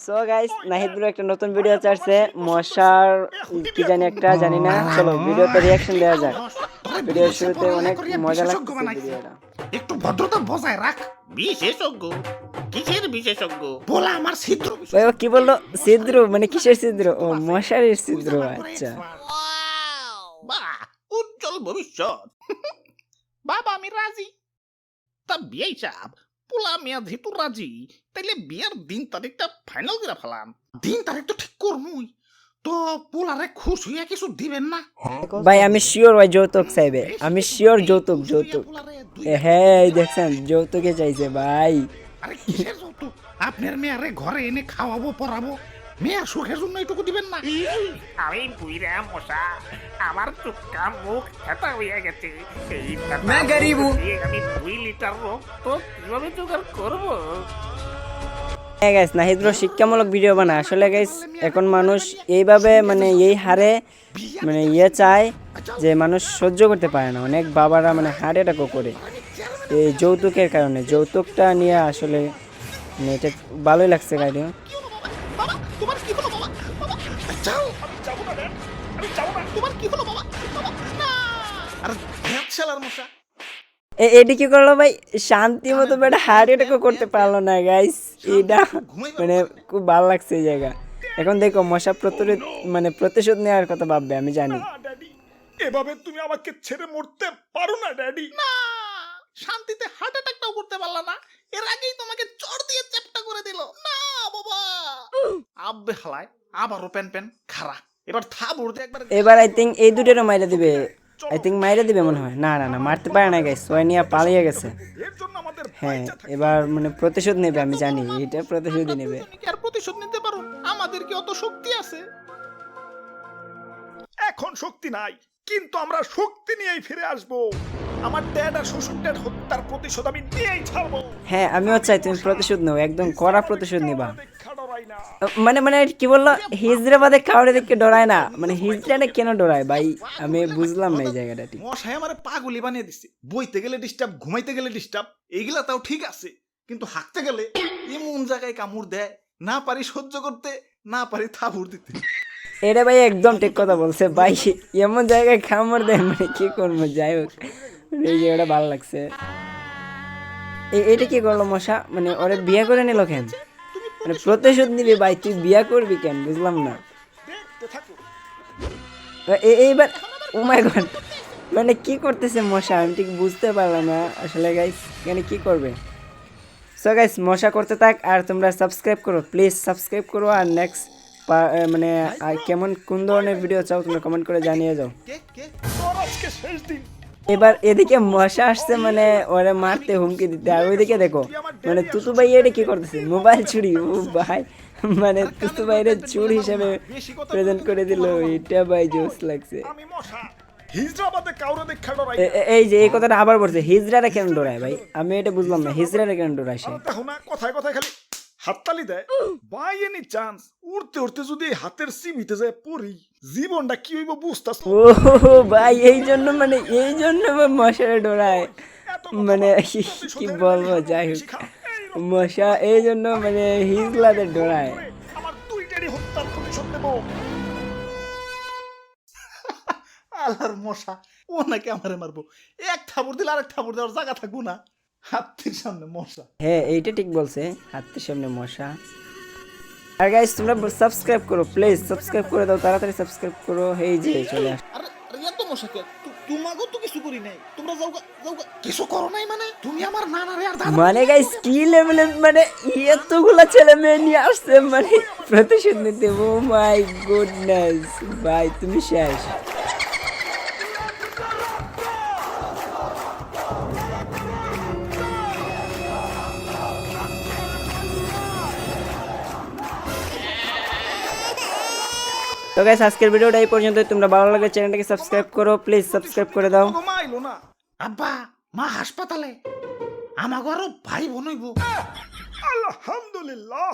So guys Nahid bro একটা নতুন video ছাড়ছে মশার কি জানি একটা জানি না চলো ভিডিওতে রিঅ্যাকশন দেওয়া যাক ভিডিওর শুরুতে অনেক মজা লাগছে ভিডিওটা একটু ভদ্রতা বজায় রাখ। বিশেষজ্ঞ কিসের বিশেষজ্ঞ? বলা আমার ছিদ্র ভাই ও কি বললো ছিদ্র মানে কিসের ছিদ্র ও মশারির ছিদ্র আচ্ছা বাহ, উজ্জ্বল ভবিষ্যৎ। বাবা আমি রাজি। তা বিয়ে সাহেব পোলা মিয়া যেহেতু রাজি তাইলে বিয়ের দিন তারিখটা ফাইনাল করে ফেলাম। দিন তারিখ তো ঠিক করমুই, তো পোলারে খুশ হইয়া কিছু দিবেন না? ভাই আমি শিওর ভাই যৌতুক চাইবে আমি শিওর যৌতুক হ্যাঁ এই দেখছেন যৌতুকে চাইছে ভাই আরে কিসের যৌতুক? আপনার মেয়ারে ঘরে এনে খাওয়াবো পড়াবো, মেয়ার সুখের জন্য এটুকু দিবেন না? আমি বুইরা মশা, আমার চুক্কা মুখ হেতা হইয়া গেছে। এই আমি 2 লিটার রক্ত কিভাবে জোগাড় করবো? হ্যাঁ গাইস নাহিদ ব্রো শিক্ষামূলক ভিডিও বানায় আসলে গাইস এখন মানুষ এইভাবে মানে এই হারে মানে চায় যে মানুষ সহ্য করতে পারে না অনেক বাবারা মানে হার্ট অ্যাটাকও করে এই যৌতুকের কারণে যৌতুকটা নিয়ে আসলে মানে এটা ভালোই লাগছে গাড়ি বাবা তোমার কি হলো বাবা? বাবা যাও, আমি যাবো না রে, আমি যাবো না। তোমার কি হলো বাবা? বাবা না। আরে ভ্যাকশালার মশা, এটি কি করলো ভাই শান্তি মতো বেটা হার্ট অ্যাটাকও করতে পারলো না গাইস এটা মানে খুব ভালো লাগছে এই জায়গা এখন দেখো মশা মানে প্রতিশোধ নেওয়ার কথা ভাববে আমি জানি ড্যাডি এভাবে তুমি আমাকে ছেড়ে মরতে পারো না ড্যাডি। না, শান্তিতে হার্ট অ্যাটাকটাও করতে পারলা না, এর আগেই তোমাকে চড় দিয়ে চ্যাপটা করে দিল। না বাবা, আব্বে হালায় আবারও প্যান প্যান খারা। এবার থা ভরতে একবার এবার আই থিঙ্ক এই দুটোরও মাইরা দিবে আই থিঙ্ক মাইরা দিবে মনে হয় না না না মারতে পারে না গাইস সোয়ানিয়া পালিয়ে গেছে এর জন্য আমাদের হ্যাঁ এবার মানে প্রতিশোধ নেবে আমি জানি এটা প্রতিশোধই নেবে তুমি কি আর প্রতিশোধ নিতে পারো? আমাদের কি অত শক্তি আছে? এখন শক্তি নাই, কিন্তু আমরা শক্তি নিয়েই ফিরে আসব। আমার ড্যাড আর শ্বশুর ড্যাড হত্যার প্রতিশোধ আমি নিয়েই ছাড়বো। হ্যাঁ আমিও চাই তুমি প্রতিশোধ নাও একদম কড়া প্রতিশোধ নিবা দেখা ডরাই না। মানে কি বললো হিজরাবাদে কাউরে দেখে ডরায় না মানে হিজড়াটা কেন ডরায় ভাই আমি বুঝলাম না এই জায়গাটা ঠিক মশাই আমারে পাগলি বানিয়ে দিচ্ছে। বইতে গেলে ডিস্টার্ব, ঘুমাইতে গেলে ডিস্টার্ব, এইগুলা তাও ঠিক আছে, কিন্তু হাঁকতে গেলে এমন জায়গায় কামড় দেয়, না পারি সহ্য করতে, না পারি থাবুর দিতে। এটা ভাই একদম ঠিক কথা বলছে ভাই এমন জায়গায় খামড় দেয় মানে কি করবো যাই হোক এই জায়গাটা ভালো লাগছে এটা কি করলো মশা মানে ওরে বিয়ে করে নিল কেন মানে প্রতিশোধ নিবি ভাই তুই বিয়ে করবি কেন বুঝলাম না দেখতে থাকো। এইবার ও মাই গড মানে কি করতেছে মশা আমি ঠিক বুঝতে পারলাম না আসলে গাইস এখানে কি করবে সো গাইস মশা করতে থাক আর তোমরা সাবস্ক্রাইব করো প্লিজ সাবস্ক্রাইব করো আর নেক্সট মানে আর কেমন কোন ধরনের ভিডিও চাও তোমরা কমেন্ট করে জানিয়ে যাও তোর আজকে শেষ দিন। এবার এদিকে মশা আসছে মানে ওরে মারতে হুমকি দিতে আর ওইদিকে দেখো মানে তুতু ভাই এটা কি করতেছে মোবাইল চুরি ও ভাই মানে তুতু ভাইরে চুর হিসেবে প্রেজেন্ট করে দিল এটা ভাই জোস লাগছে আমি মশা, হিজরাবাদে কাউরে দেখা ডরাই এই যে এই কথাটা আবার বলছে হিজড়ারা কেন ডরায় ভাই আমি এটা বুঝলাম না হিজড়ারা কেন ডরায় সে দেখো না, কথায় কথায় খালি হাততালি দেয়। বাই এনি চান্স উড়তে উড়তে যদি হাতের সিমিতে যায় পড়ি, জীবনটা কি হইব বুঝতাছ? ও ভাই এই জন্য মশারে ডরায় মানে কি বলবো যাই হোক মশা এই জন্য মানে হিজলাদের ডরায় আমার দুইটারই হত্যার প্রতিশোধ নেব। আল্লাহর মশা, ও নাকি আমারে মারবো। এক থাবুর দিলে আরেক থাবুর দেওয়ার জায়গা থাকবো না। হাতের সামনে মশা। হ্যাঁ এইটা ঠিক বলছে হাতের সামনে মশা আর গাইস তোমরা সাবস্ক্রাইব করো প্লিজ সাবস্ক্রাইব করে দাও তাড়াতাড়ি সাবস্ক্রাইব করো এই যে চলে আস আরে আরে এত মশাকে তোমাগো তো কিছু করি নাই, তোমরা যাওগা যাওগা কিছু করো নাই মানে তুমি আমার নানারে আর দাদা মানে গাইস কি লেভেলে মানে এতগুলা ছেলে মেয়ে নিয়ে আসছে মানে প্রতিশোধ নিতে ও মাই গুডনেস ভাই তুমি শেষ তো গাইস আজকের ভিডিওটা এই পর্যন্ত তোমরা ভালো লাগে চ্যানেলটাকে সাবস্ক্রাইব করো প্লিজ সাবস্ক্রাইব করে দাও মা আইলো না। আব্বা মা হাসপাতালে, আমাগো আরো ভাই বোন হইব। আলহামদুলিল্লাহ।